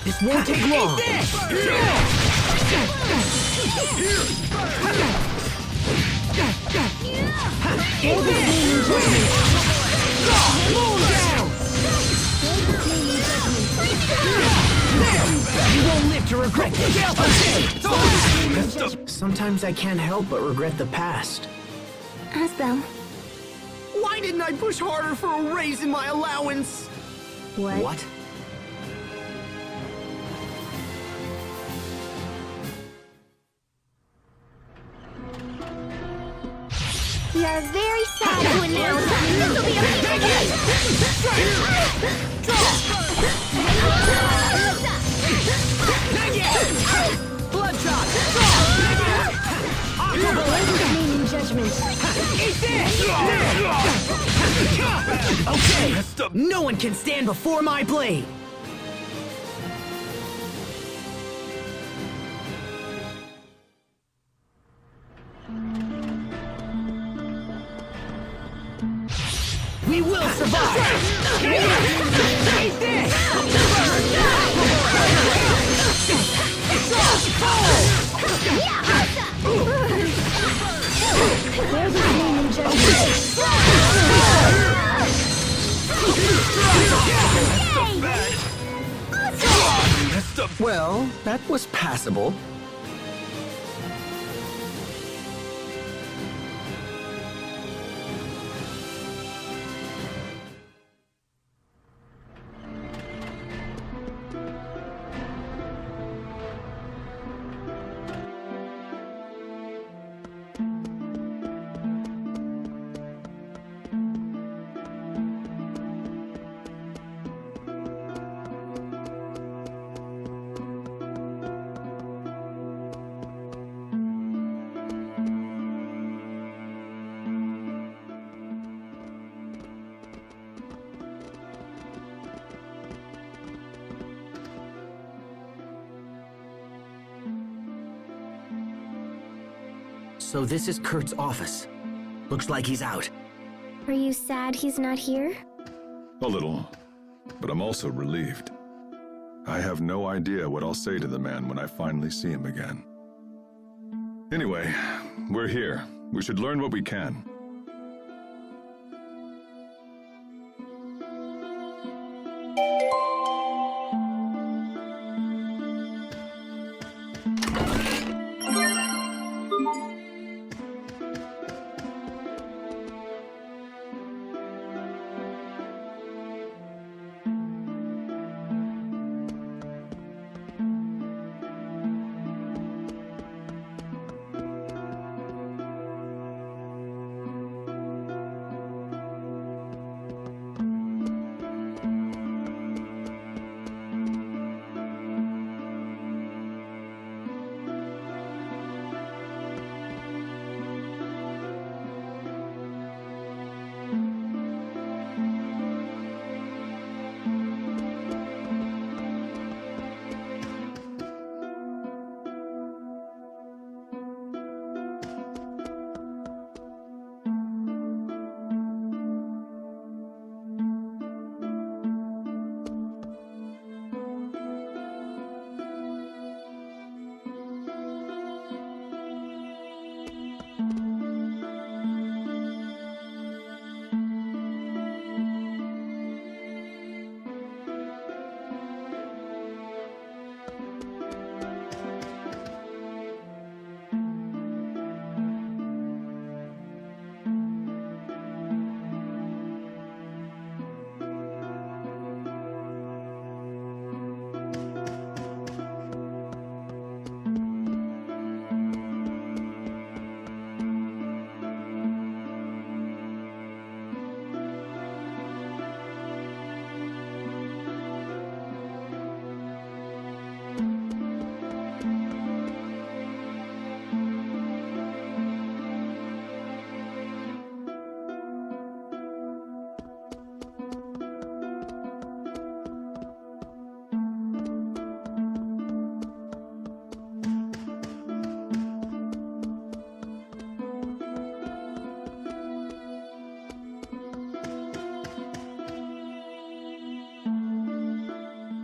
This won't take long. You won't live to regret this. Sometimes I can't help but regret the past. Ask them. Why didn't I push harder for a raise in my allowance? What? We are very sad to announce this will be a Bloodshot! Overwhelming judgment. Okay, no one can stand before my blade. We will survive! Eat this! Well, that was passable. So this is Kurt's office. Looks like he's out. Are you sad he's not here? A little, but I'm also relieved. I have no idea what I'll say to the man when I finally see him again. Anyway, we're here. We should learn what we can.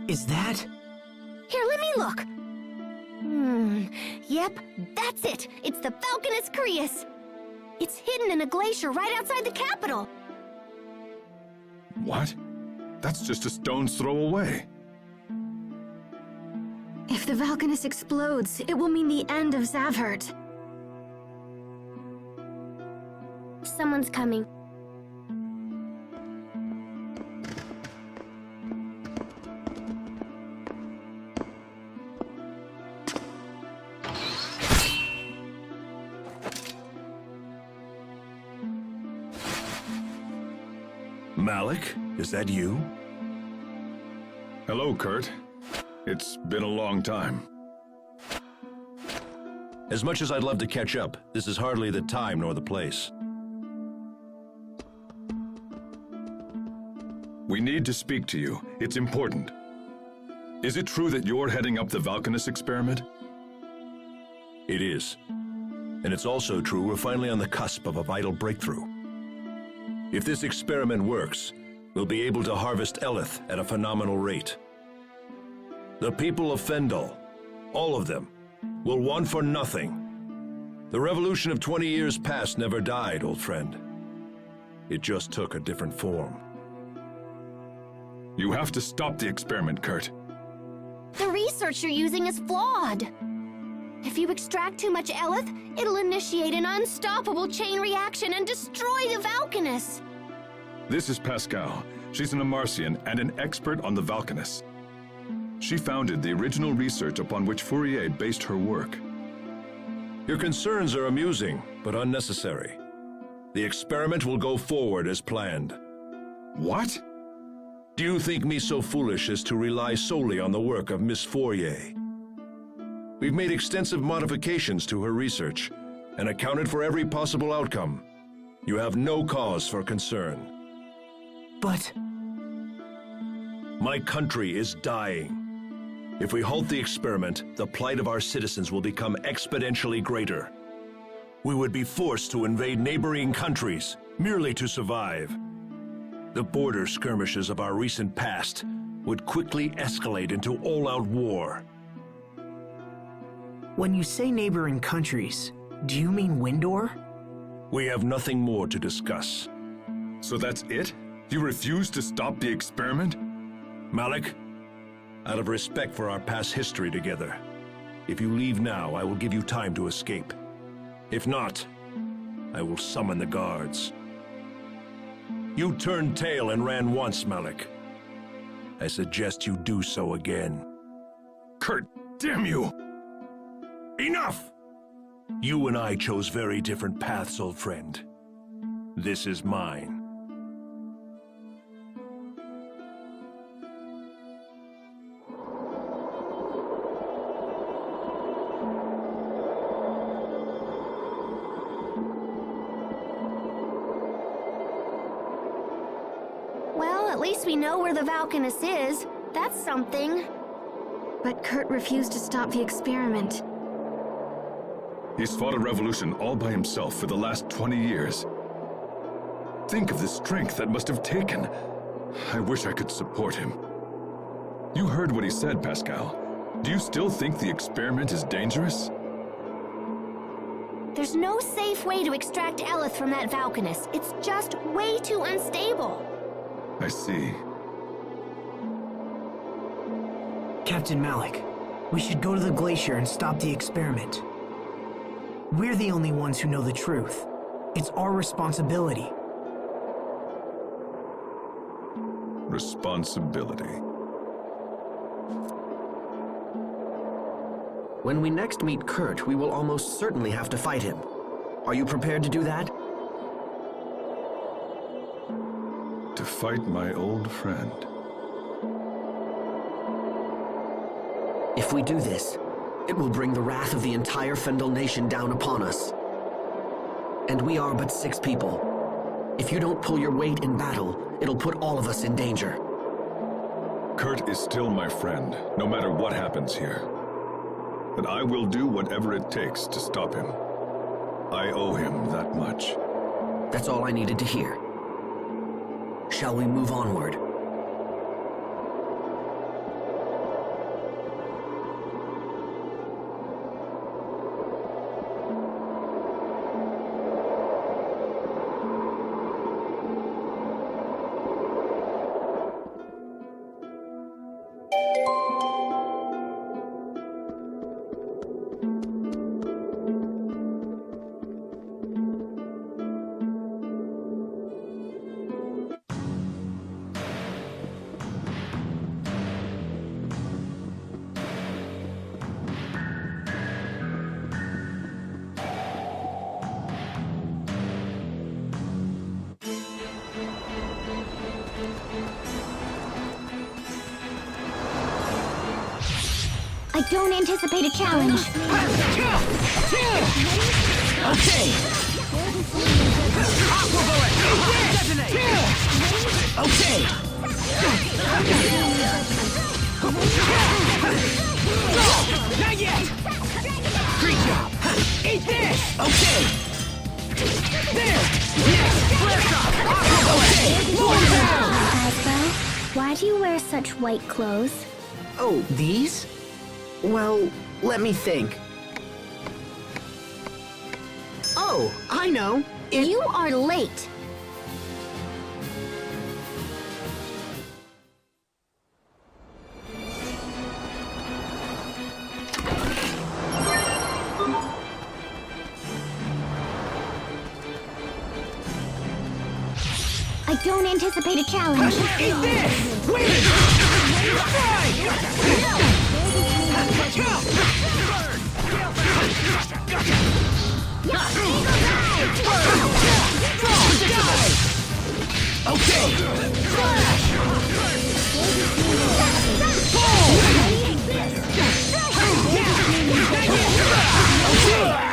Is that? Here, let me look. Yep, that's it. It's the Falconus Crius. It's hidden in a glacier right outside the capital. What? That's just a stone's throw away. If the Valkanus explodes, it will mean the end of Zavhert. Someone's coming. Malik, is that you? Hello, Kurt. It's been a long time. As much as I'd love to catch up, this is hardly the time nor the place. We need to speak to you. It's important. Is it true that you're heading up the Valkanus experiment? It is. And it's also true we're finally on the cusp of a vital breakthrough. If this experiment works, we'll be able to harvest Eleth at a phenomenal rate. The people of Fendel, all of them, will want for nothing. The revolution of 20 years past never died, old friend. It just took a different form. You have to stop the experiment, Kurt. The research you're using is flawed. If you extract too much Eleth, it'll initiate an unstoppable chain reaction and destroy the Valkanus. This is Pascal. She's an Amarcian and an expert on the Valkanus. She founded the original research upon which Fourier based her work. Your concerns are amusing, but unnecessary. The experiment will go forward as planned. What? Do you think me so foolish as to rely solely on the work of Miss Fourier? We've made extensive modifications to her research and accounted for every possible outcome. You have no cause for concern. But... My country is dying. If we halt the experiment, the plight of our citizens will become exponentially greater. We would be forced to invade neighboring countries merely to survive. The border skirmishes of our recent past would quickly escalate into all-out war. when you say neighboring countries, do you mean Windor? We have nothing more to discuss. So that's it? You refuse to stop the experiment? Malik, out of respect for our past history together, if you leave now, I will give you time to escape. If not, I will summon the guards. You turned tail and ran once, Malik. I suggest you do so again. Kurt, damn you! Enough! You and I chose very different paths, old friend. This is mine. Well, at least we know where the Valkanus is. That's something. But Kurt refused to stop the experiment. He's fought a revolution all by himself for the last 20 years. Think of the strength that must have taken. I wish I could support him. You heard what he said, Pascal. Do you still think the experiment is dangerous? There's no safe way to extract Eleth from that Valkanus. It's just way too unstable. I see. Captain Malik, we should go to the glacier and stop the experiment. We're the only ones who know the truth. It's our responsibility. Responsibility. When we next meet Kurt, we will almost certainly have to fight him. Are you prepared to do that? To fight my old friend. If we do this, it will bring the wrath of the entire Fendel nation down upon us. And we are but 6 people. If you don't pull your weight in battle, it'll put all of us in danger. Kurt is still my friend, no matter what happens here. But I will do whatever it takes to stop him. I owe him that much. That's all I needed to hear. Shall we move onward? I don't anticipate a challenge. Okay! Aqua bullet! Detonate! Okay! Not yet! Great job! Eat this! Okay! There! Yes! Flare shot! Aqua bullet! Lower down! Hasbro, why do you wear such white clothes? Oh, these? Well, let me think. Oh, I know. You are late. I don't anticipate a challenge. Eat this! Wait!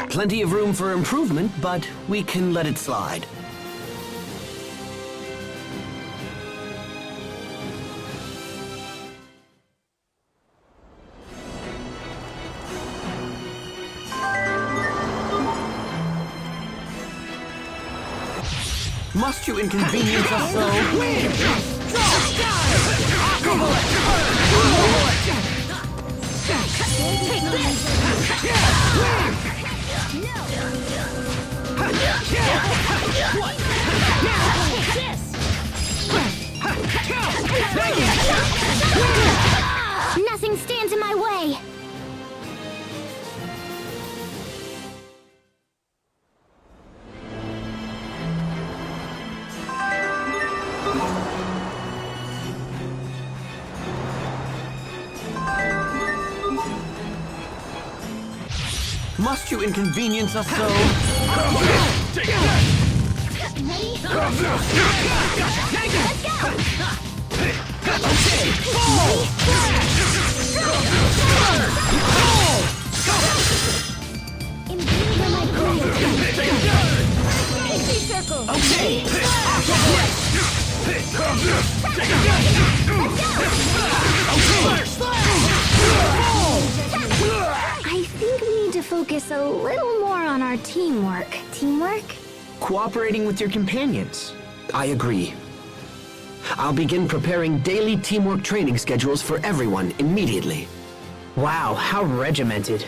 Plenty of room for improvement, but we can let it slide. Must you inconvenience us so? Nothing stands in my way. Must you inconvenience us so? I think we need to focus a little more on our teamwork. Teamwork? Cooperating with your companions. I agree. I'll begin preparing daily teamwork training schedules for everyone immediately. Wow, how regimented.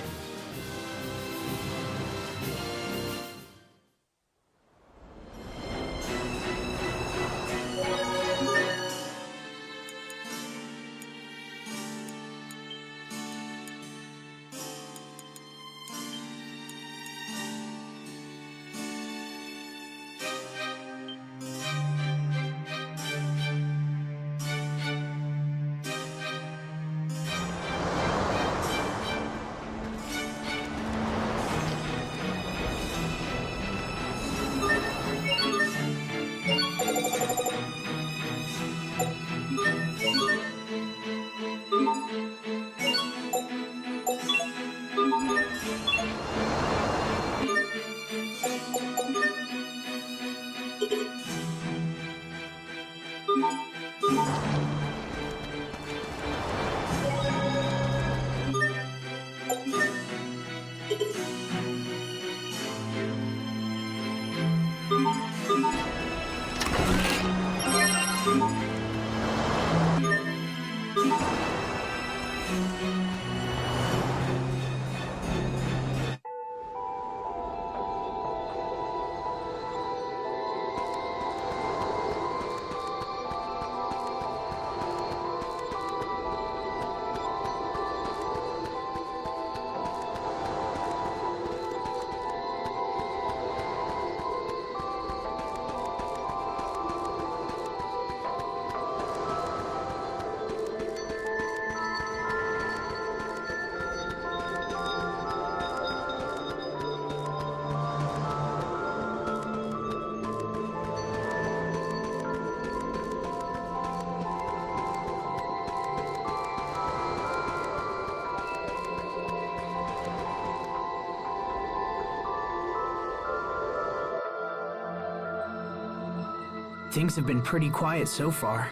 Things have been pretty quiet so far.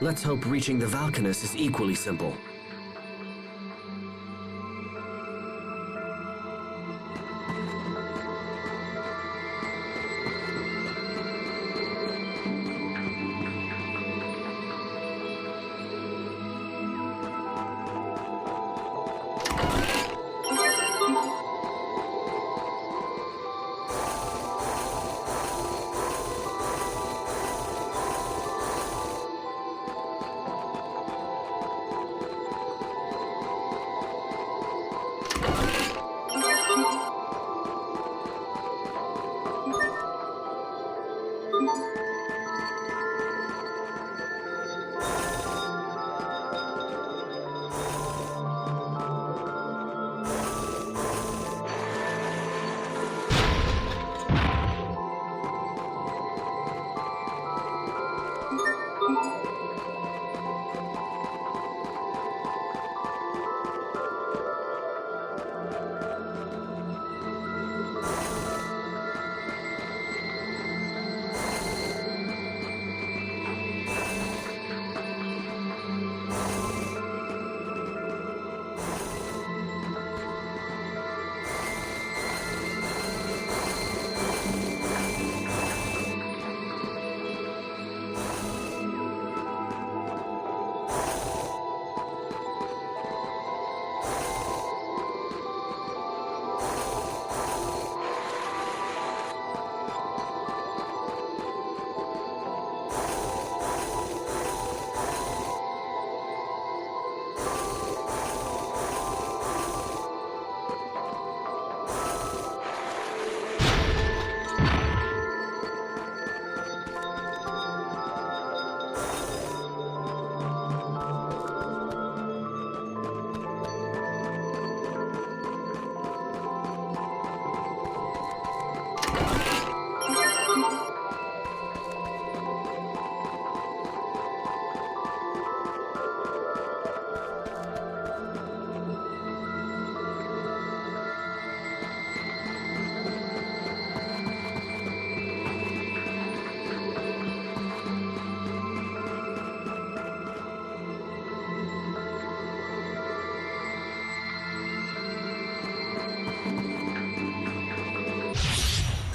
Let's hope reaching the Valkanus is equally simple.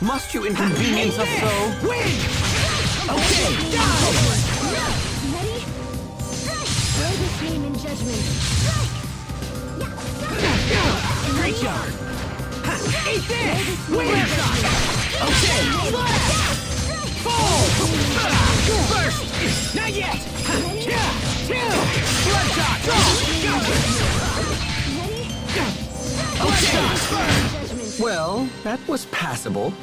Must you inconvenience us so? Win! Okay, die! Ready? Throw this name in judgment. Great job! Eat this! Win! Okay! Fall! First! Not yet! Two! Blood shot! Okay! Well, that was passable.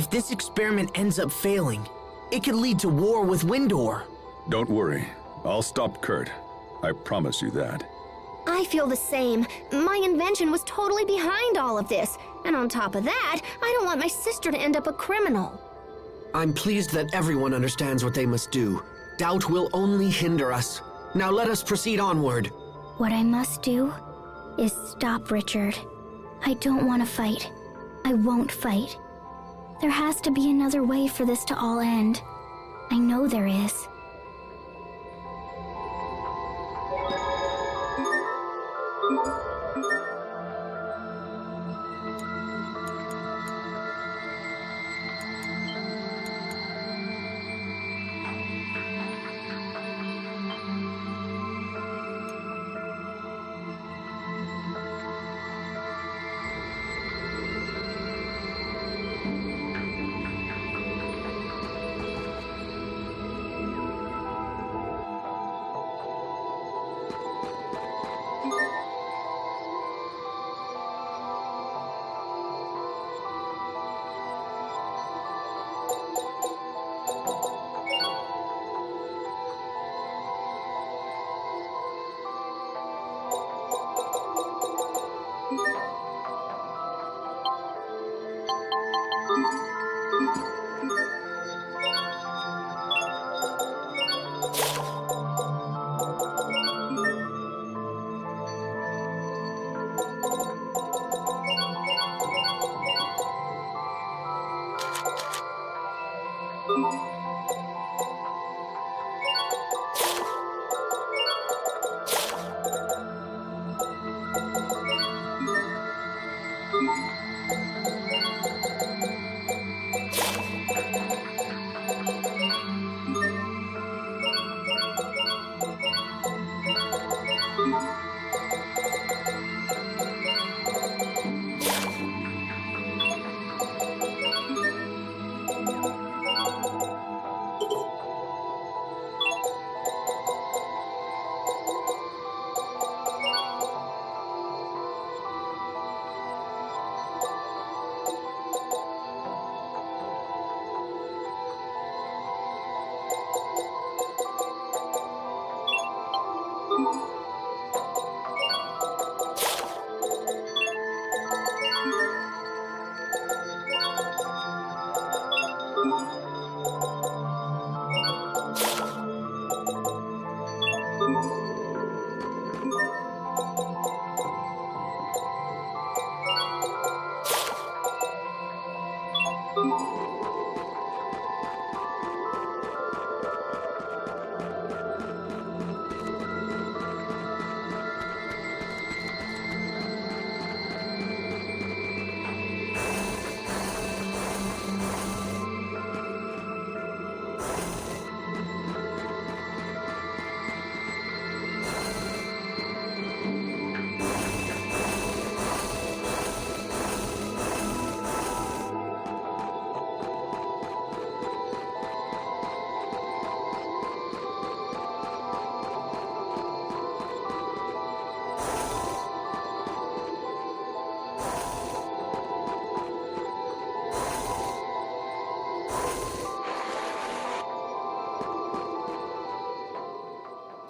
If this experiment ends up failing, it could lead to war with Windor. Don't worry. I'll stop Kurt. I promise you that. I feel the same. My invention was totally behind all of this. And on top of that, I don't want my sister to end up a criminal. I'm pleased that everyone understands what they must do. Doubt will only hinder us. Now let us proceed onward. What I must do is stop Richard. I don't want to fight. I won't fight. There has to be another way for this to all end. I know there is.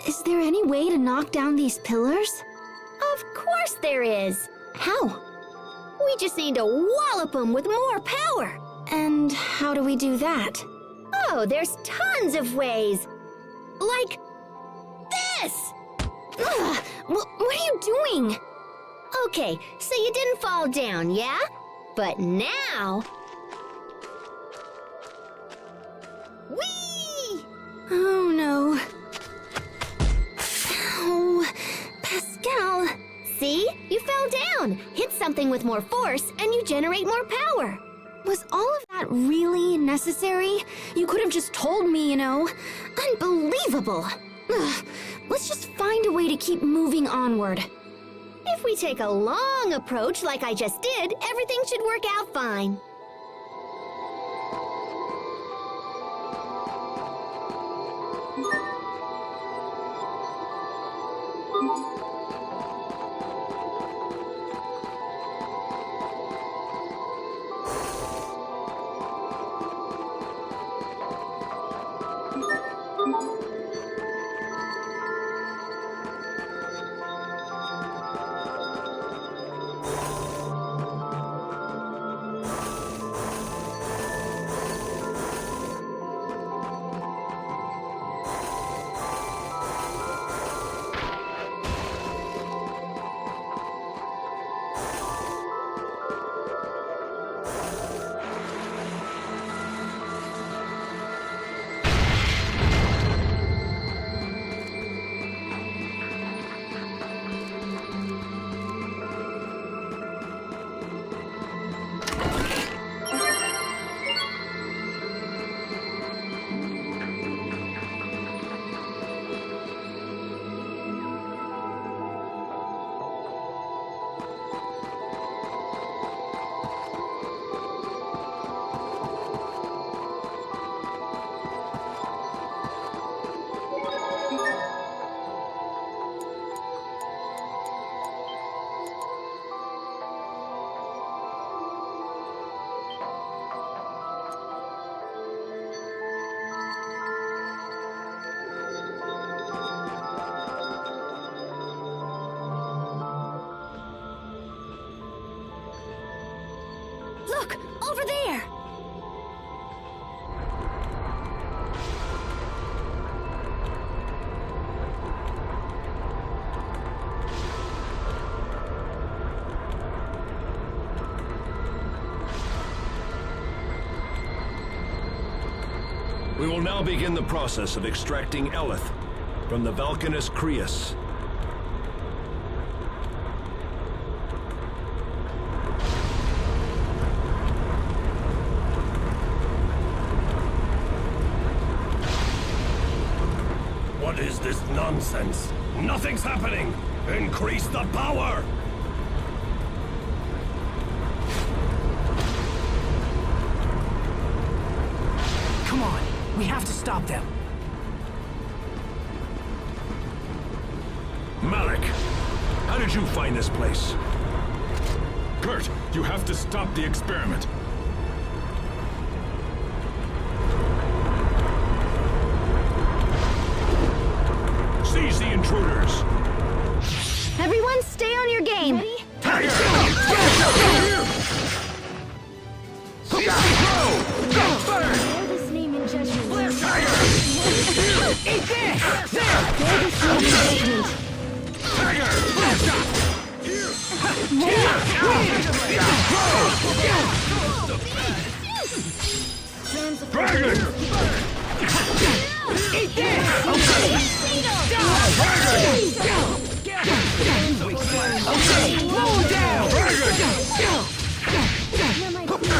Is there any way to knock down these pillars? Of course there is! How? We just need to wallop them with more power! And how do we do that? Oh, there's tons of ways! Like this! Ugh, what are you doing? Okay, so you didn't fall down, yeah? But now... Whee! Oh no. Oh, Pascal. See? You fell down. Hit something with more force and you generate more power. Was all of that really necessary? You could have just told me, you know. Unbelievable. Ugh. Let's just find a way to keep moving onward. If we take a long approach like I just did, everything should work out fine. Over there! We will now begin the process of extracting Eleth from the Valkanus Creus. What is this nonsense? Nothing's happening! Increase the power! Come on, we have to stop them. Malik, how did you find this place? Kurt, you have to stop the experiment. Seize the intruders! Everyone stay on your game. Tiger! Bear this name in judgment. Tiger! Eat this! Bear this name in judgment. Tiger! Strands of Dragon! Eat this! Blow him down! Hear my plea.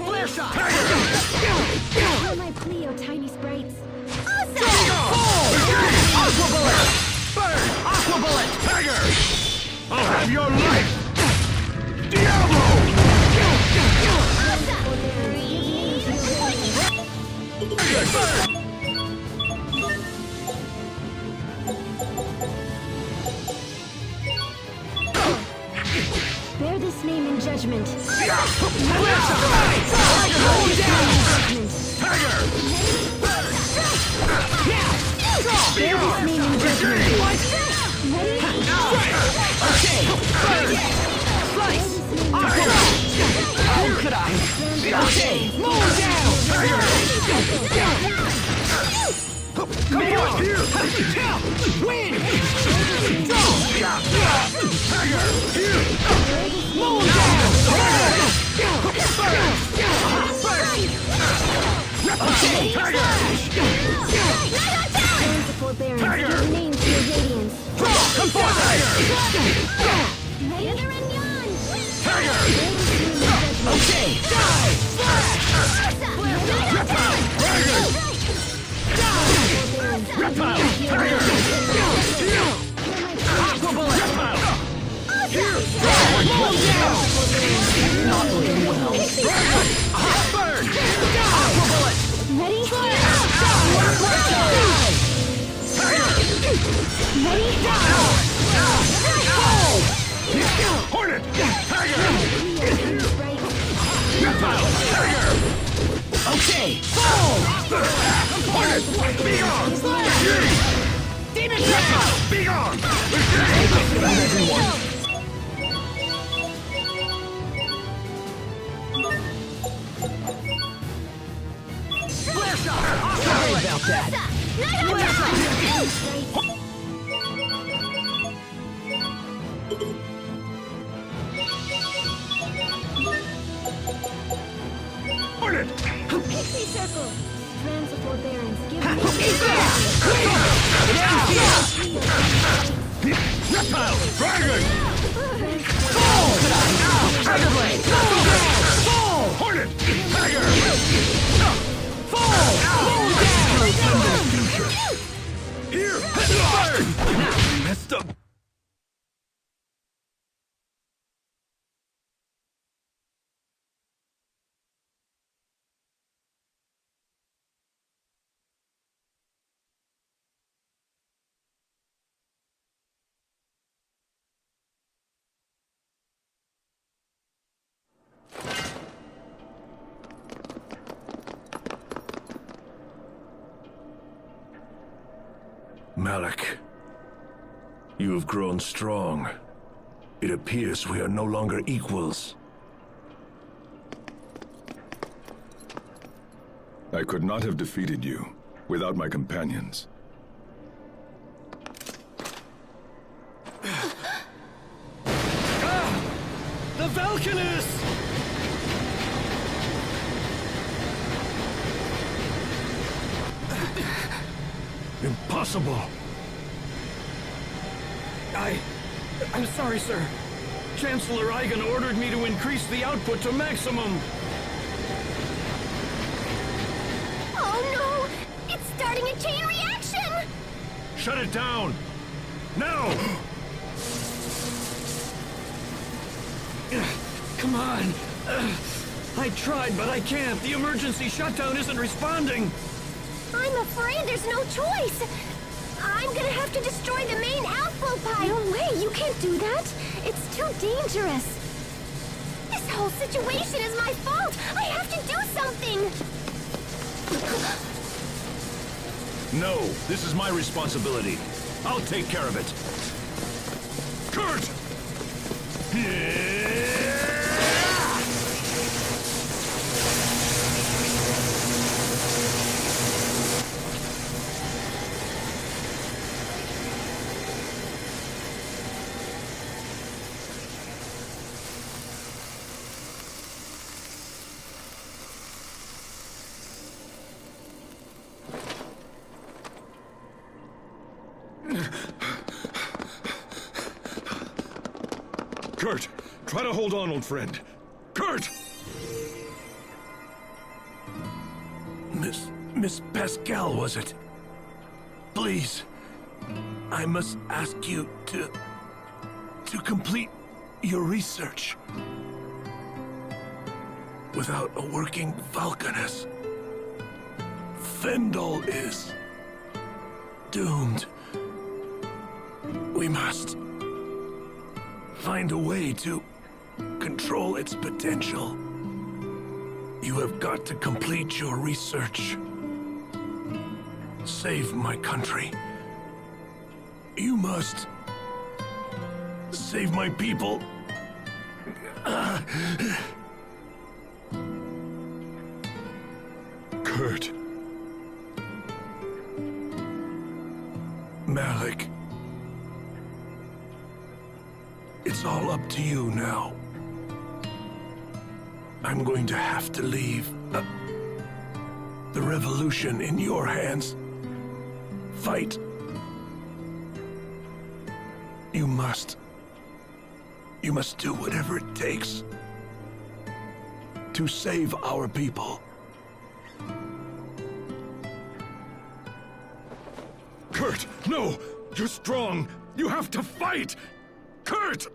Flare shot! Hear my plea, oh tiny sprites. Aqua bullet! Burn! Aqua bullet! Tiger! I'll have your life! Diablo! Bear this name in judgment. Flare shot! Hold him down! Tiger! Bear this name in judgment. Okay! Burn! Slice! Aqua bullet! How could I? Okay! Mow him down! Come on! Win! Go! Tiger! Mow him down! Okay! Strands of forbearance. Tiger! Give names to your radiance. Come forth! Hither and yon! Tiger! Okay! Die! Slash! Dragon! Reptile! Tiger! Aqua bullet! Reptile! Mow him down! Not looking well. Burn! Aqua bullet! Ready? Ready? Hornet! Tiger! Reptile! Tiger! Okay! Fall! Hornet! Be gone! Demon Trap! Be gone! Flare shot! Sorry about that! Flare shot! Hornet! Pixie circle! Strands of forbearance. Give Eat names that! Reptile! Dragon! Tiger Blade! Fall! Hornet! Tiger! Fall! Here! Burn! Messed up! Malik, you have grown strong. It appears we are no longer equals. I could not have defeated you without my companions. The Valkanus! Impossible! I'm sorry, sir. Chancellor Eigen ordered me to increase the output to maximum. Oh no! It's starting a chain reaction! Shut it down! Now! Come on! I tried, but I can't. The emergency shutdown isn't responding. I'm afraid there's no choice. I'm gonna have to destroy the main outflow pipe. No way, you can't do that. It's too dangerous. This whole situation is my fault. I have to do something. No, this is my responsibility. I'll take care of it. Kurt! Kurt, try to hold on, old friend. Kurt! Miss Pascal, was it? Please, I must ask you to complete your research. Without a working Valkanus, Fendel is doomed. We must find a way to control its potential. You have got to complete your research. Save my country. You must save my people. Kurt. Malik. It's all up to you now. I'm going to have to leave the revolution in your hands. Fight. You must do whatever it takes to save our people. Kurt, no! You're strong! You have to fight! Kurt!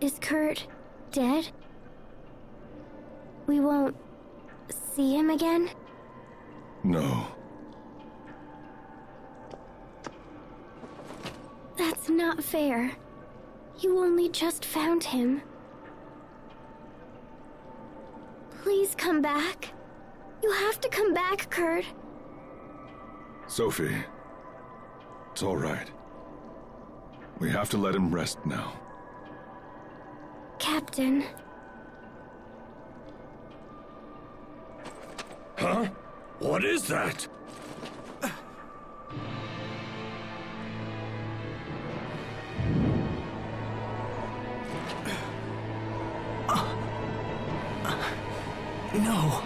Is Kurt dead? We won't see him again? No. That's not fair. You only just found him. Please come back. You have to come back, Kurt. Sophie, it's all right. We have to let him rest now. Captain. Huh? What is that? No.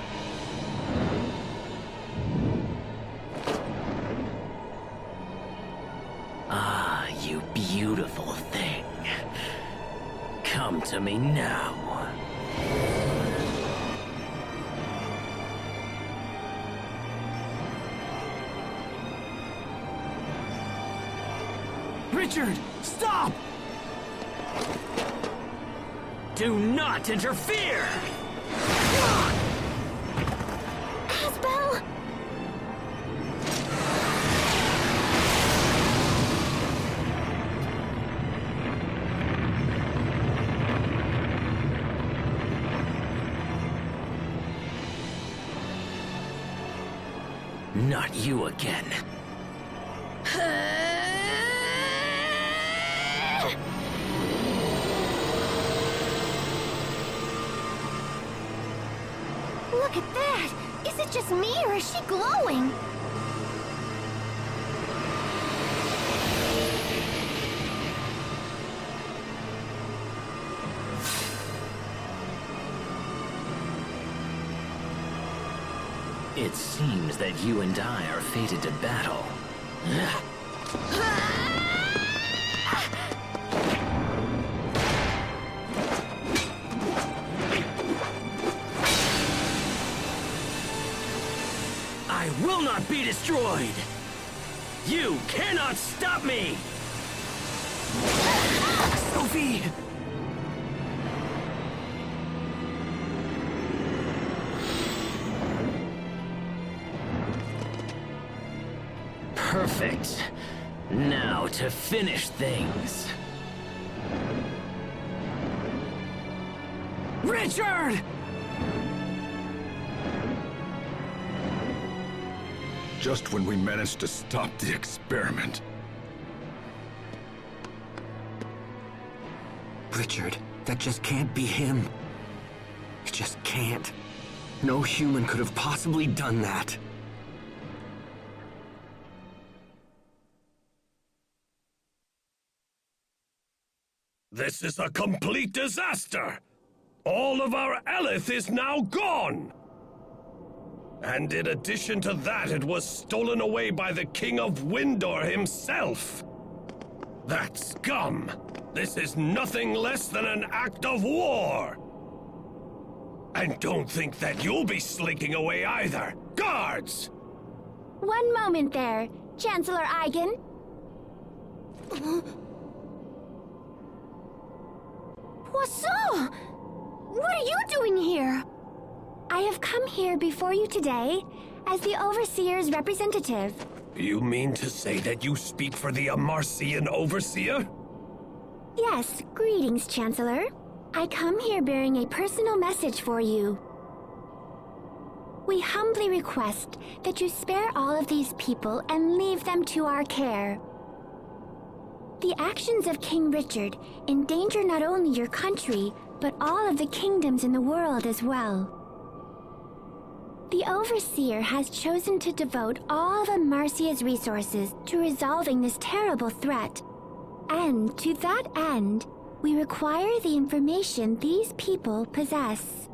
Ah, you beautiful thing. Come to me now. Richard, stop! Do not interfere! Asbel! Not you again. Look at that! Is it just me or is she glowing? It seems that you and I are fated to battle. I will not be destroyed! You cannot stop me! Sophie! Perfect. Now to finish things. Richard! Just when we managed to stop the experiment. Richard, that just can't be him. It just can't. No human could have possibly done that. This is a complete disaster! All of our Elith is now gone! And in addition to that, it was stolen away by the King of Windor himself! That scum! This is nothing less than an act of war! And don't think that you'll be slinking away either! Guards! One moment there, Chancellor Eigen. Poisson! What are you doing here? I have come here before you today as the Overseer's representative. You mean to say that you speak for the Amarcian Overseer? Yes, greetings, Chancellor. I come here bearing a personal message for you. We humbly request that you spare all of these people and leave them to our care. The actions of King Richard endanger not only your country, but all of the kingdoms in the world as well. The Overseer has chosen to devote all of Amarcia's resources to resolving this terrible threat. And to that end, we require the information these people possess.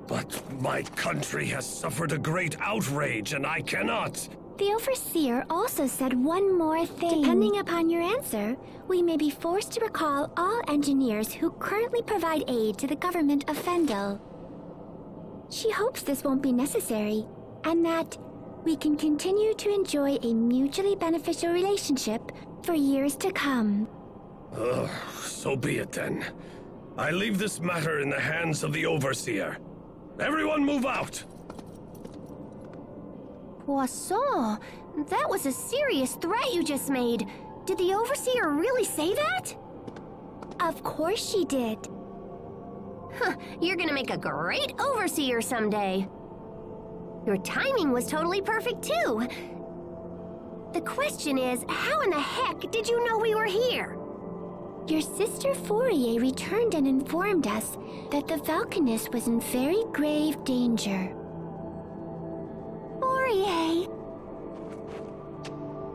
But my country has suffered a great outrage, and I cannot. The Overseer also said one more thing. Depending upon your answer, we may be forced to recall all engineers who currently provide aid to the government of Fendel. She hopes this won't be necessary, and that we can continue to enjoy a mutually beneficial relationship for years to come. So be it then. I leave this matter in the hands of the Overseer. Everyone move out! Poisson, that was a serious threat you just made. Did the Overseer really say that? Of course she did. Huh, you're gonna make a great Overseer someday. Your timing was totally perfect too. The question is, how in the heck did you know we were here? Your sister Fourier returned and informed us that the Valkanist was in very grave danger. Fourier!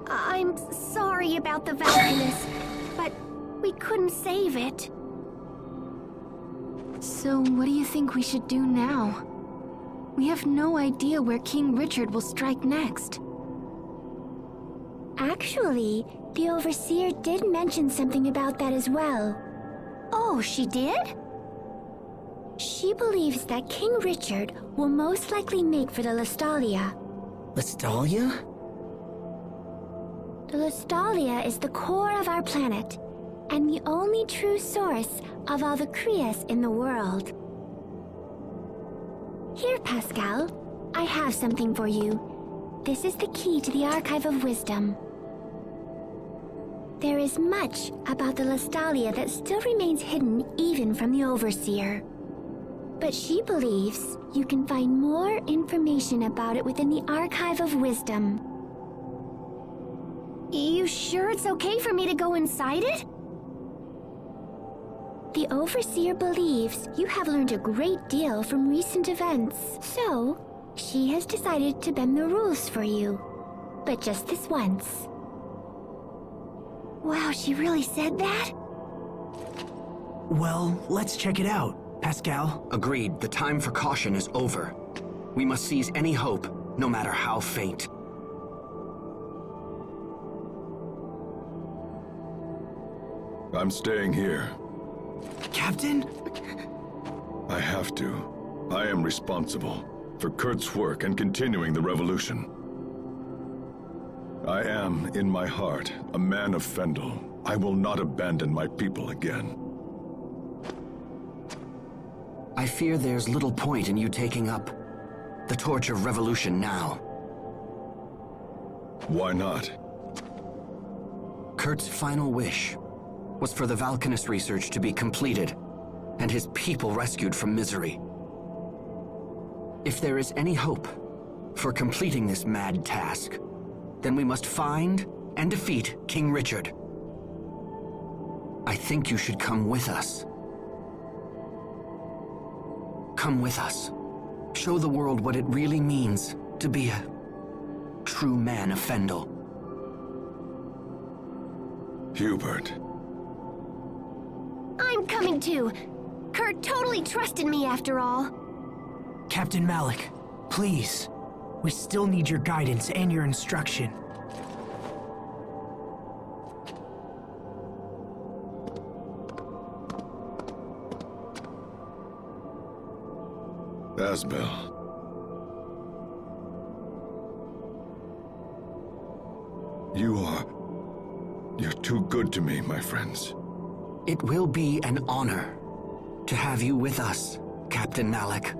I'm sorry about the Valkanist, but we couldn't save it. So what do you think we should do now? We have no idea where King Richard will strike next. Actually, the Overseer did mention something about that as well. Oh, she did? She believes that King Richard will most likely make for the Lestalia. Lestalia? The Lestalia is the core of our planet, and the only true source of all the Krias in the world. Here, Pascal, I have something for you. This is the key to the Archive of Wisdom. There is much about the Lestalia that still remains hidden even from the Overseer. But she believes you can find more information about it within the Archive of Wisdom. You sure it's okay for me to go inside it? The Overseer believes you have learned a great deal from recent events, so she has decided to bend the rules for you. But just this once. Wow, she really said that? Well, let's check it out, Pascal. Agreed. The time for caution is over. We must seize any hope, no matter how faint. I'm staying here. Captain? I have to. I am responsible for Kurt's work and continuing the revolution. I am, in my heart, a man of Fendel. I will not abandon my people again. I fear there's little point in you taking up the torch of revolution now. Why not? Kurt's final wish was for the Valkanist research to be completed and his people rescued from misery. If there is any hope for completing this mad task, then we must find and defeat King Richard. I think you should come with us. Come with us. Show the world what it really means to be a true man of Fendel. Hubert. I'm coming too. Kurt totally trusted me after all. Captain Malik, please. We still need your guidance and your instruction. Asbel. You're too good to me, my friends. It will be an honor to have you with us, Captain Malik.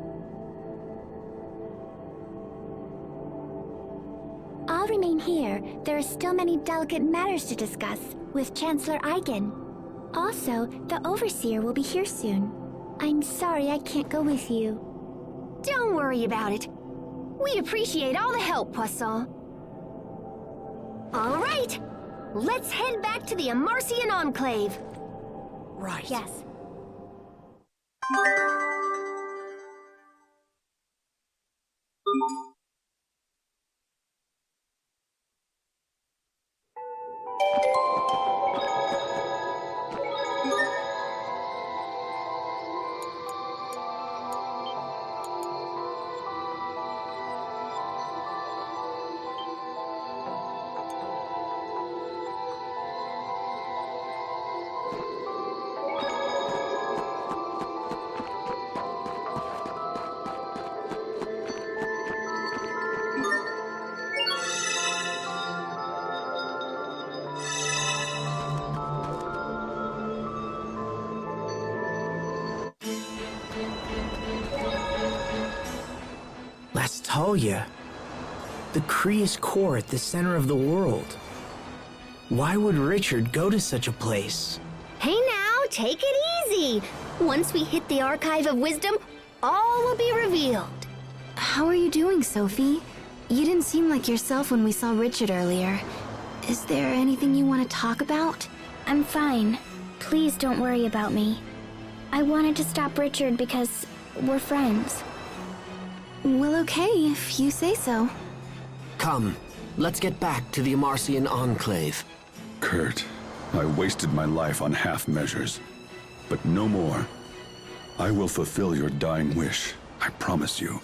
I'll remain here. There are still many delicate matters to discuss with Chancellor Eigen. Also, the Overseer will be here soon. I'm sorry I can't go with you. Don't worry about it. We'd appreciate all the help, Poisson. All right, let's head back to the Amarcian Enclave. Right. Yes. Astalia. The Kree's core at the center of the world. Why would Richard go to such a place? Hey now, take it easy. Once we hit the Archive of Wisdom, all will be revealed. How are you doing, Sophie? You didn't seem like yourself when we saw Richard earlier. Is there anything you want to talk about? I'm fine. Please don't worry about me. I wanted to stop Richard because we're friends. Well, okay, if you say so. Come, let's get back to the Amarcian Enclave. Kurt, I wasted my life on half measures. But no more. I will fulfill your dying wish, I promise you.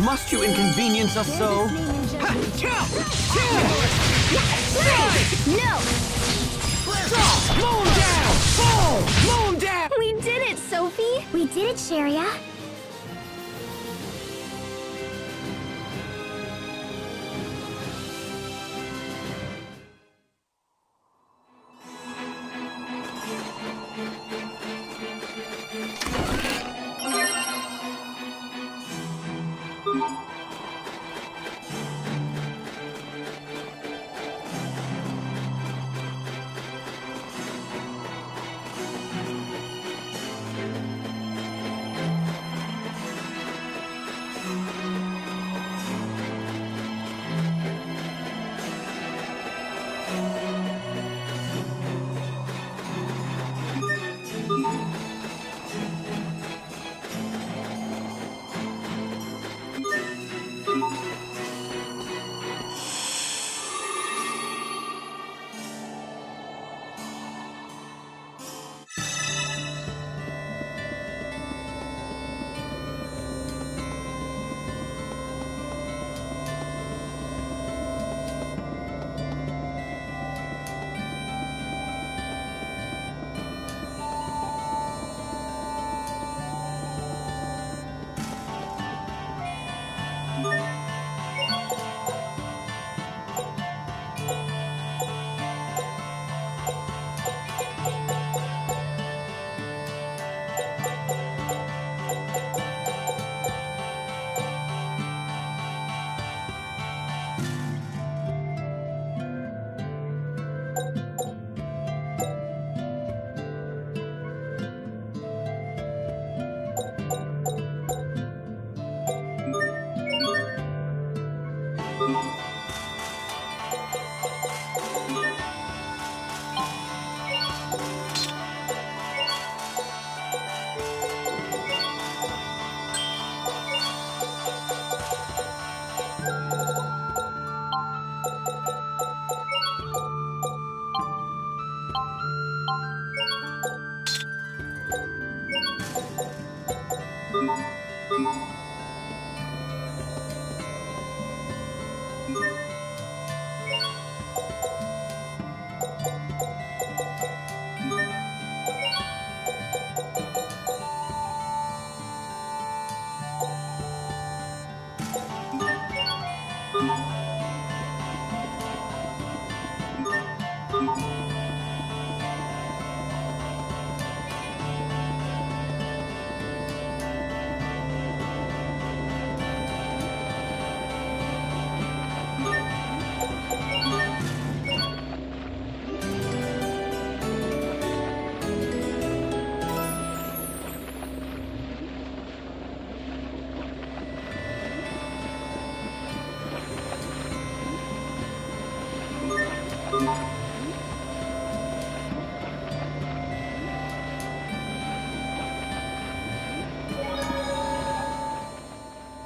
Must you inconvenience us so? No! Moon down! Boom! Moon down! We did it, Sophie! We did it, Sharia.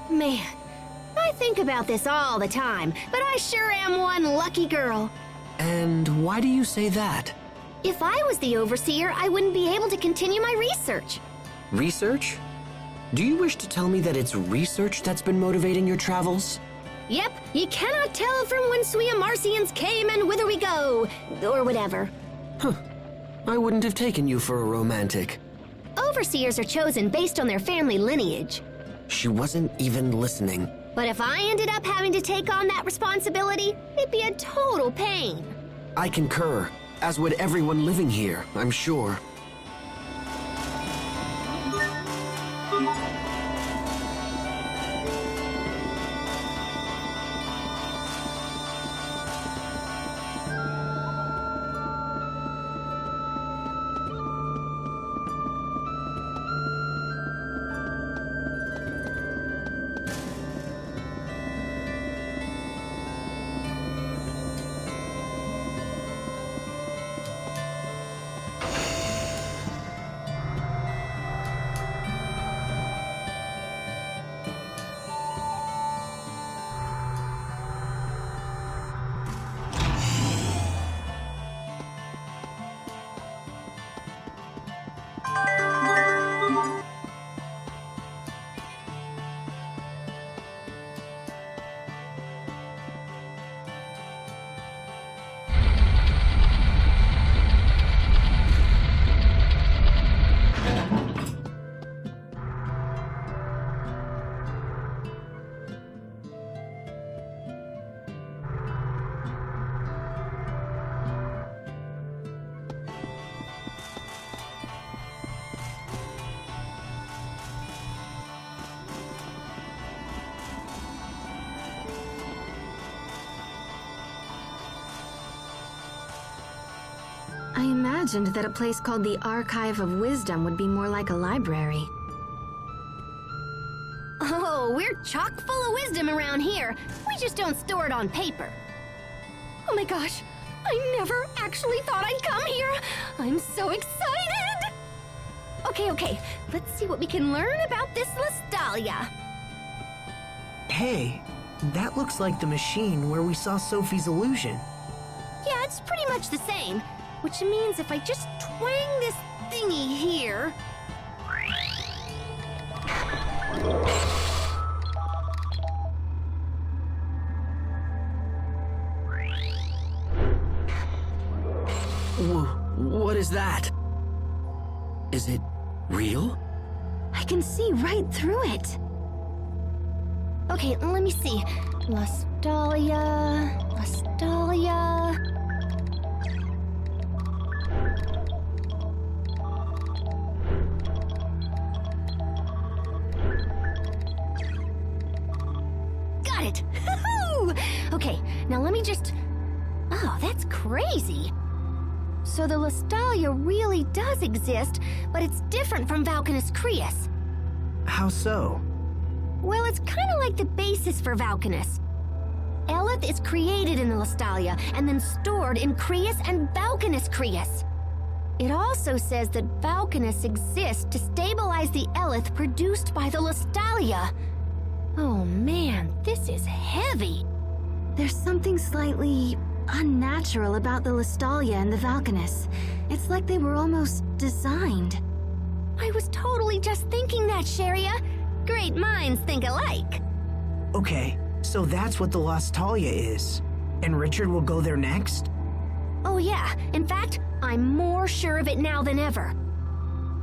Man, I think about this all the time, but I sure am one lucky girl. And why do you say that? If I was the overseer, I wouldn't be able to continue my research. Research? Do you wish to tell me that it's research that's been motivating your travels? Yep, you cannot tell from whence we Amarcians came and whither we go, or whatever. I wouldn't have taken you for a romantic. Overseers are chosen based on their family lineage. She wasn't even listening. But if I ended up having to take on that responsibility, it'd be a total pain. I concur, as would everyone living here, I'm sure. I imagined that a place called the Archive of Wisdom would be more like a library. Oh, we're chock full of wisdom around here. We just don't store it on paper. Oh my gosh, I never actually thought I'd come here. I'm so excited! Okay, let's see what we can learn about this Lestalia. Hey, that looks like the machine where we saw Sophie's illusion. Yeah, it's pretty much the same, which means if I just twang this thingy here... What is that? Is it real? I can see right through it. Okay, let me see. Lestalia... Got it! Okay, now let me just... Oh, that's crazy. So the Lestalia really does exist, but it's different from Valkanus Creus. How so? Well, it's kind of like the basis for Valkanus. Eleth is created in the Lestalia and then stored in Creus and Valkanus Creus. It also says that Valkanus exists to stabilize the Eleth produced by the Lestalia. Oh man, this is heavy. There's something slightly unnatural about the Lestalia and the Valkanus. It's like they were almost designed. I was totally just thinking that, Sharia. Great minds think alike. Okay, so that's what the Lost Talia is. And Richard will go there next? Oh yeah, in fact, I'm more sure of it now than ever.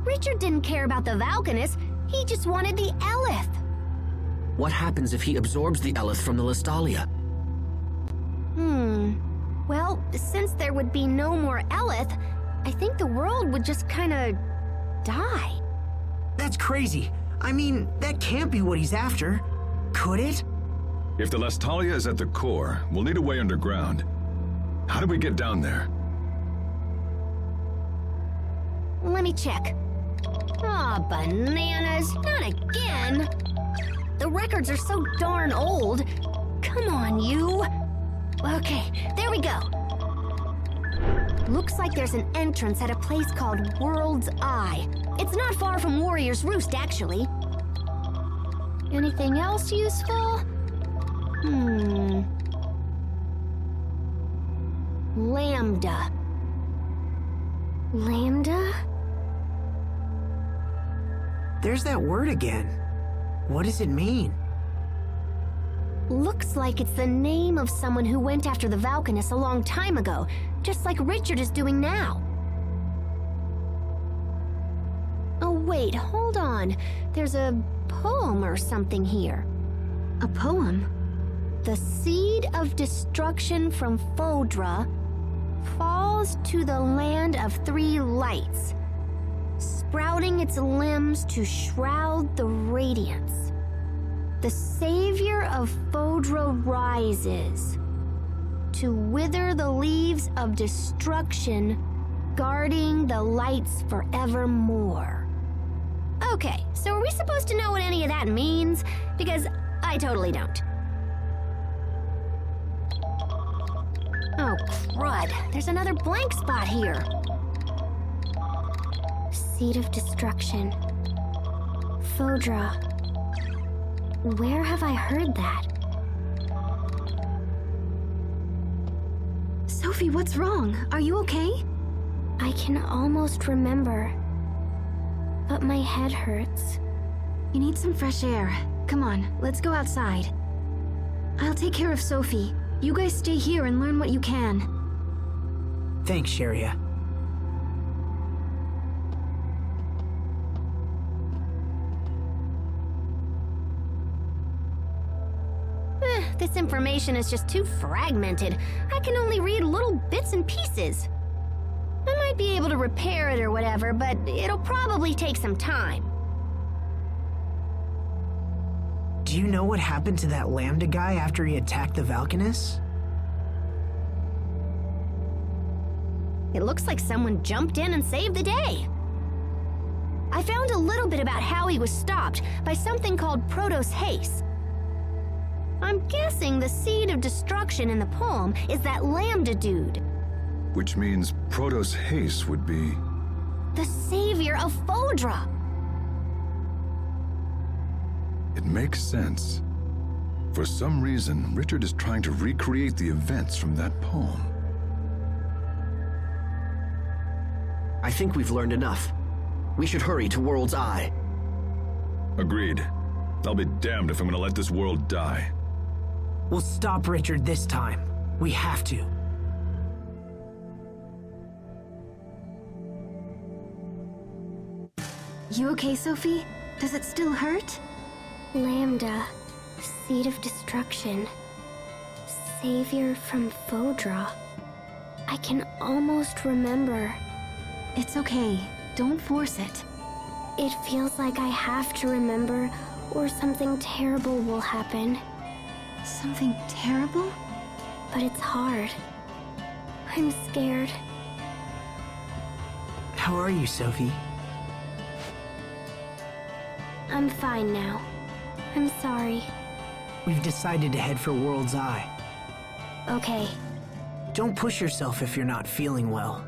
Richard didn't care about the Valkanus, he just wanted the Eleth. What happens if he absorbs the Eleth from the Lestalia? Well, since there would be no more Eleth, I think the world would just kinda die. That's crazy. I mean, that can't be what he's after. Could it? If the Lestalia is at the core, we'll need a way underground. How do we get down there? Let me check. Aw, bananas, not again. The records are so darn old. Come on, you. Okay, there we go. Looks like there's an entrance at a place called World's Eye. It's not far from Warrior's Roost, actually. Anything else useful? Lambda. Lambda? There's that word again. What does it mean? Looks like it's the name of someone who went after the Valkanus a long time ago, just like Richard is doing now. Oh wait, hold on. There's a poem or something here. A poem? The seed of destruction from Fodra falls to the land of three lights, sprouting its limbs to shroud the radiance. The savior of Fodra rises to wither the leaves of destruction, guarding the lights forevermore. Okay, so are we supposed to know what any of that means? Because I totally don't. Oh, crud. There's another blank spot here. Seed of destruction. Fodra. Where have I heard that? Sophie, what's wrong? Are you okay? I can almost remember, but my head hurts. You need some fresh air. Come on, let's go outside. I'll take care of Sophie. You guys stay here and learn what you can. Thanks, Sharia. This information is just too fragmented. I can only read little bits and pieces. I might be able to repair it or whatever, but it'll probably take some time. Do you know what happened to that Lambda guy after he attacked the Valkanus? It looks like someone jumped in and saved the day. I found a little bit about how he was stopped by something called Protos Haste. I'm guessing the seed of destruction in the poem is that Lambda dude. Which means Protos Haste would be... The savior of Fodra. It makes sense. For some reason, Richard is trying to recreate the events from that poem. I think we've learned enough. We should hurry to World's Eye. Agreed. I'll be damned if I'm gonna let this world die. We'll stop Richard this time. We have to. You okay, Sophie? Does it still hurt? Lambda, seed of destruction, savior from Fodra. I can almost remember. It's okay. Don't force it. It feels like I have to remember, or something terrible will happen. Something terrible? But it's hard. I'm scared. How are you, Sophie? I'm fine now. I'm sorry. We've decided to head for World's Eye. Okay. Don't push yourself if you're not feeling well.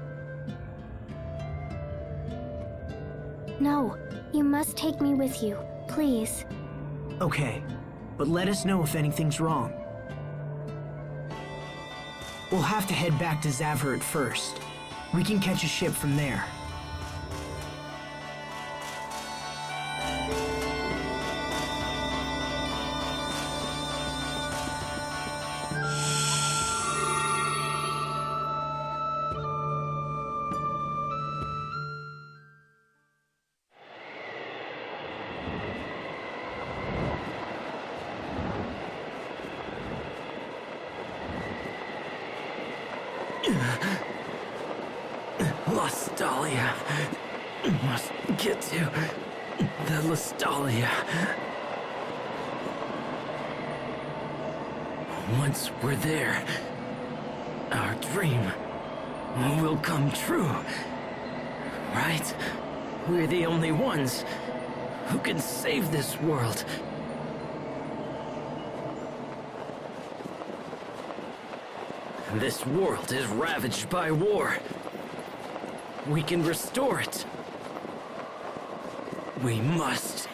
No, you must take me with you, please. Okay, but let us know if anything's wrong. We'll have to head back to Zavhert first. We can catch a ship from there. We must get to the Listalia. Once we're there, our dream will come true. Right? We're the only ones who can save this world. This world is ravaged by war. We can restore it. We must.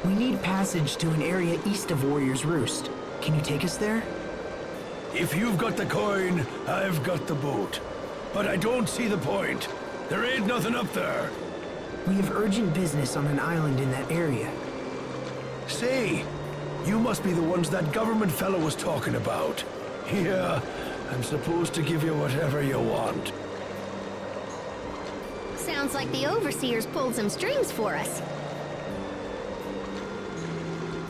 We need passage to an area east of Warrior's Roost. Can you take us there? If you've got the coin, I've got the boat. But I don't see the point. There ain't nothing up there. We have urgent business on an island in that area. Say, you must be the ones that government fellow was talking about. Yeah, I'm supposed to give you whatever you want. Sounds like the Overseer's pulled some strings for us.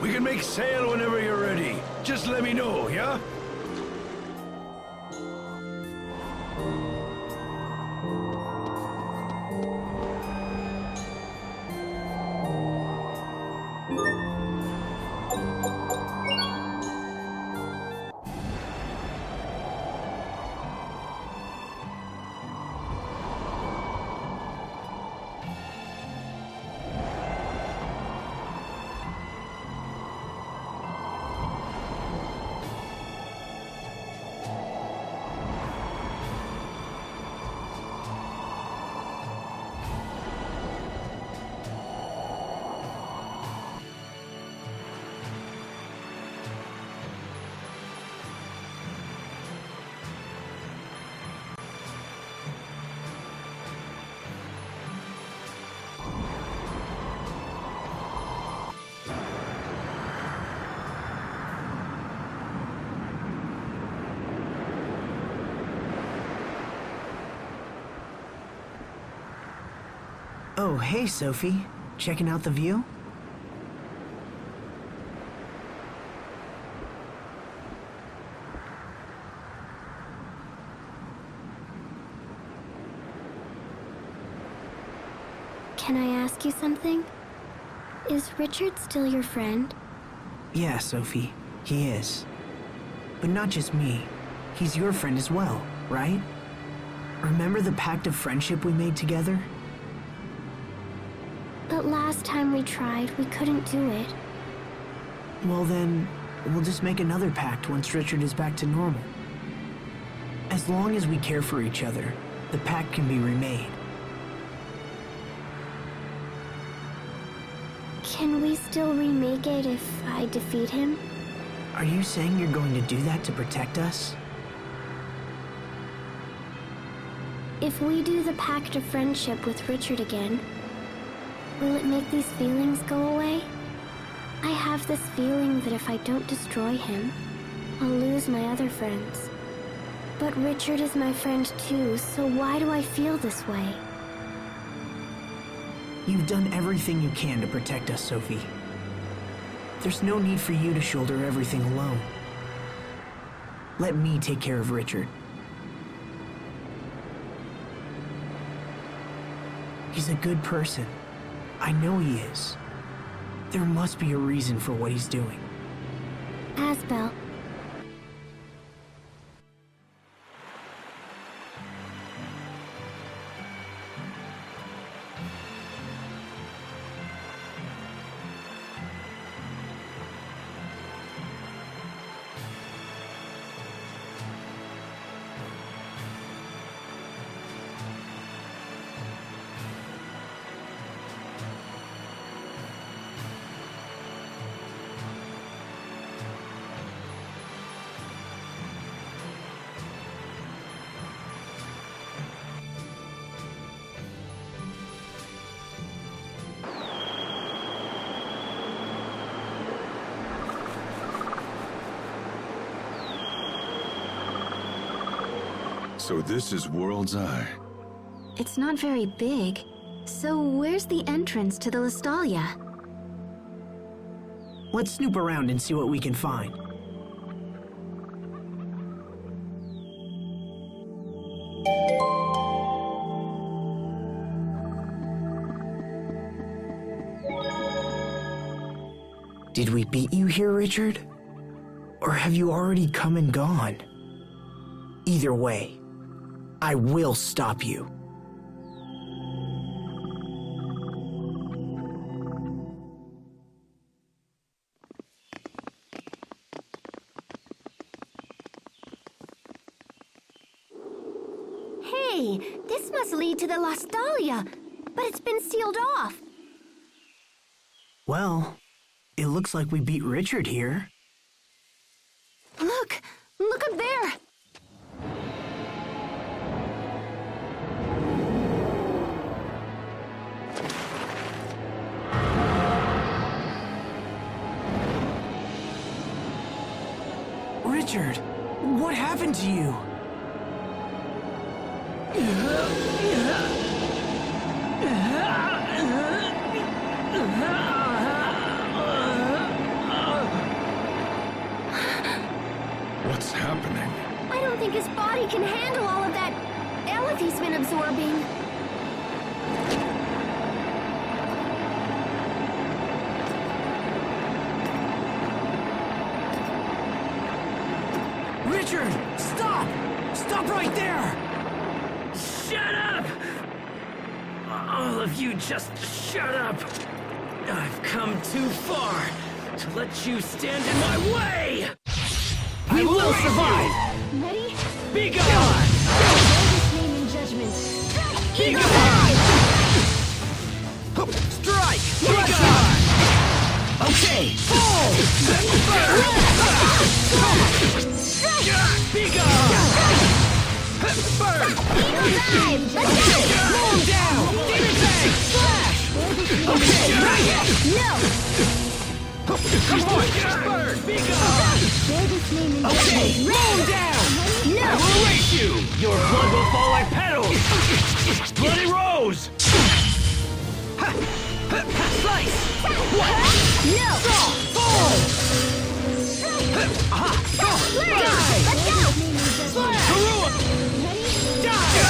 We can make sail whenever you're ready. Just let me know, yeah? Oh, hey, Sophie. Checking out the view? Can I ask you something? Is Richard still your friend? Yeah, Sophie, he is. But not just me. He's your friend as well, right? Remember the pact of friendship we made together? But last time we tried, we couldn't do it. Well then, we'll just make another pact once Richard is back to normal. As long as we care for each other, the pact can be remade. Can we still remake it if I defeat him? Are you saying you're going to do that to protect us? If we do the pact of friendship with Richard again, will it make these feelings go away? I have this feeling that if I don't destroy him, I'll lose my other friends. But Richard is my friend too, so why do I feel this way? You've done everything you can to protect us, Sophie. There's no need for you to shoulder everything alone. Let me take care of Richard. He's a good person. I know he is. There must be a reason for what he's doing. Asbel. So this is World's Eye. It's not very big. So where's the entrance to the Lestalia? Let's snoop around and see what we can find. Did we beat you here, Richard? Or have you already come and gone? Either way, I will stop you. Hey, this must lead to the Lestalia, but it's been sealed off. Well, it looks like we beat Richard here. Look! Look up there! Richard, what happened to you? What's happening? I don't think his body can handle all of that Eleth he's been absorbing. Richard, stop! Stop right there! Shut up! All of you just shut up! I've come too far to let you stand in my way! We will survive! Ready? Be gone! His name in judgment. Be gone! Strike! Be gone! Okay! Fall! Be gone! Burn! Let's go! Slow him down! Demon Fang! Slash! Okay! No! Come on! Burn! Be gone! His name in Okay! Slow him down! No! I will erase you! Your blood will fall like petals! Bloody rose! Slice! No! Fall! Let's go! Slash! Die!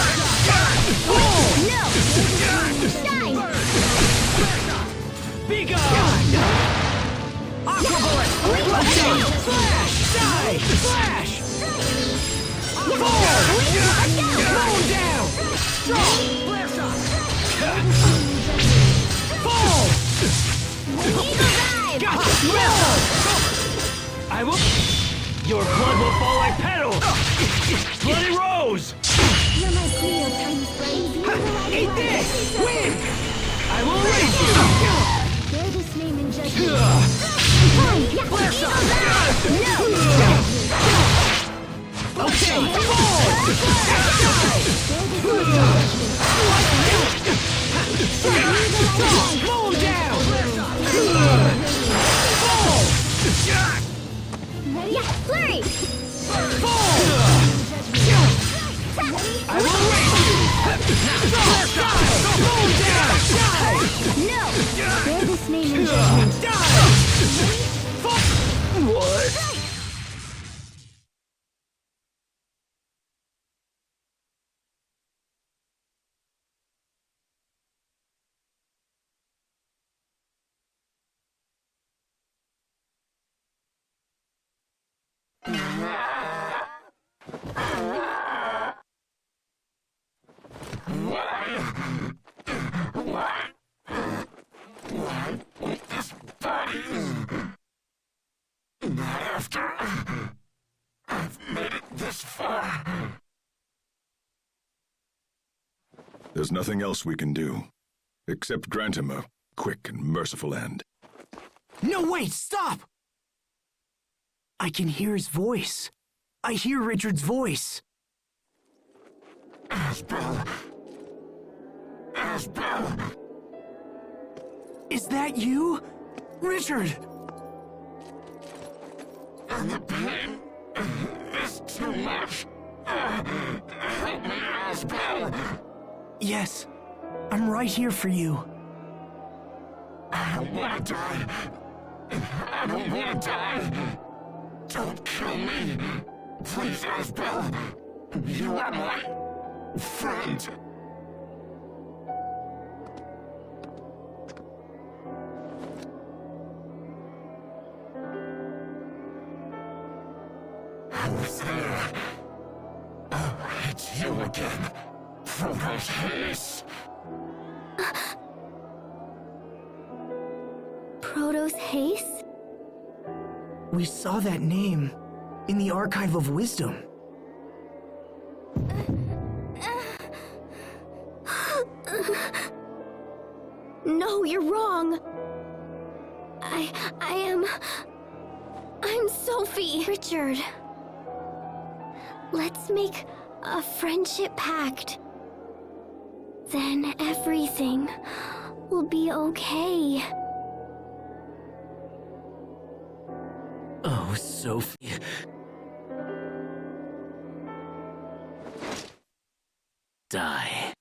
No! Die! Be gone! Aqua bullet! Let's go! Slash! Die! Slash! Fall! Slow him down! Strong! Flare shot! Fall! Eagle dive! Gotcha! I will... Your blood will fall like petals! Bloody rose! You're my real tiny friend. Eat this! Win! I will erase you! Bear this name in judgment. Flare shot! No! Okay! Fall! Slow him down! Fall! Ready? Flurry! Fall! I will erase you! Slow him down! There's nothing else we can do, except grant him a quick and merciful end. No, wait, stop! I can hear his voice. I hear Richard's voice. Asbel! Asbel! Is that you? Richard! And the pain is too much. Help me, Asbel! Yes, I'm right here for you. I don't want to die. I don't want to die. Don't kill me. Please, Asbel. You are my friend. Who's there? Oh, it's you again. Protos Haze. Protos Haze? We saw that name in the Archive of Wisdom. No, you're wrong. I'm Sophie. Richard. Let's make a friendship pact. Then everything will be okay. Oh, Sophie. Die.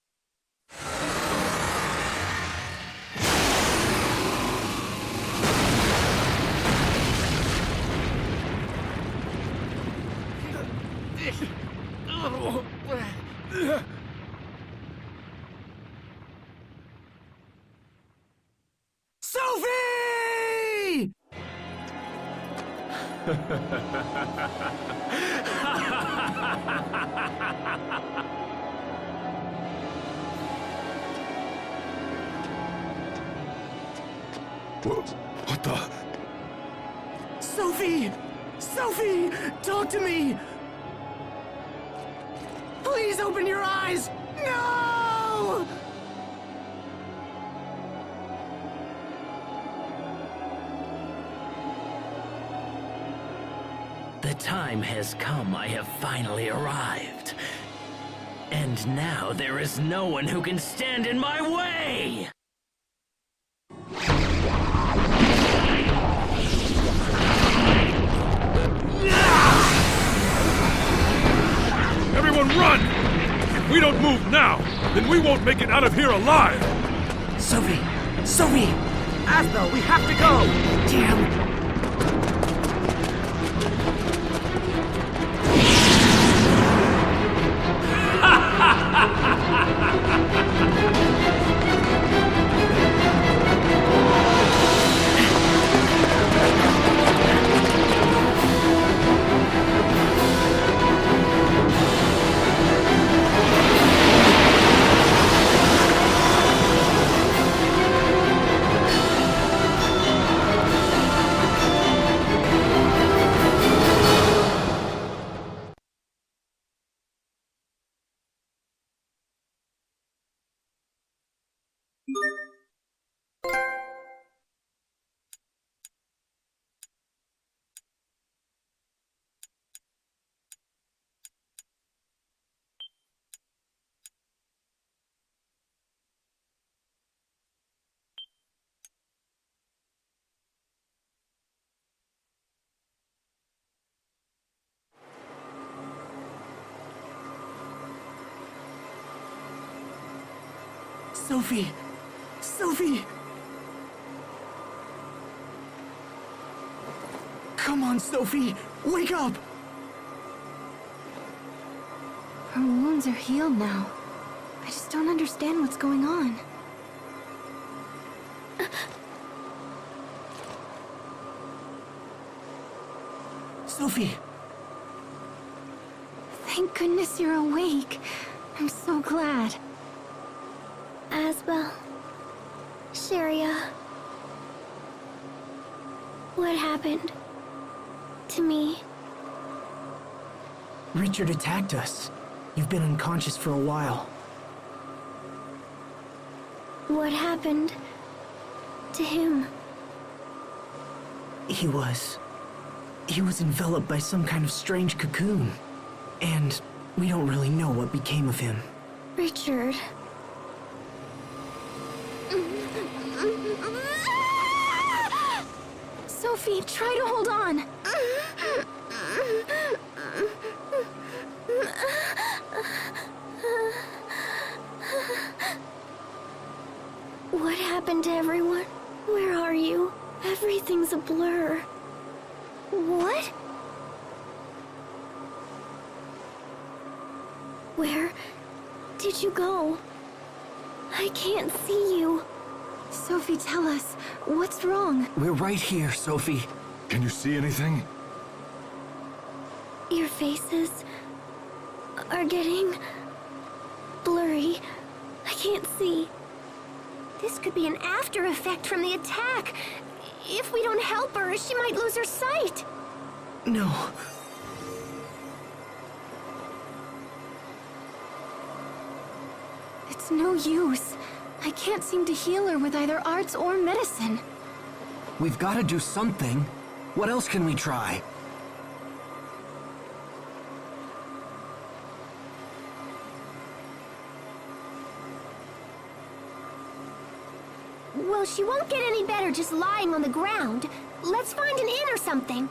Sophie! What the? Sophie! Sophie! Talk to me! Please open your eyes! No! The time has come. I have finally arrived. And now there is no one who can stand in my way! Everyone run! If we don't move now, then we won't make it out of here alive! Sophie! Sophie! Asbel, we have to go! Damn! Sophie! Sophie! Come on, Sophie! Wake up! Her wounds are healed now. I just don't understand what's going on. Sophie! Thank goodness you're awake. I'm so glad. Asbel. Sharia. What happened? To me? Richard attacked us. You've been unconscious for a while. What happened to him? He was enveloped by some kind of strange cocoon. And we don't really know what became of him. Richard. Sophie, try to hold on. What happened to everyone? Where are you? Everything's a blur. What? Where did you go? I can't see you. Sophie, tell us, what's wrong? We're right here, Sophie. Can you see anything? Your faces are getting blurry. I can't see. This could be an after effect from the attack. If we don't help her, she might lose her sight. No. It's no use. I can't seem to heal her with either arts or medicine. We've got to do something. What else can we try? Well, she won't get any better just lying on the ground. Let's find an inn or something.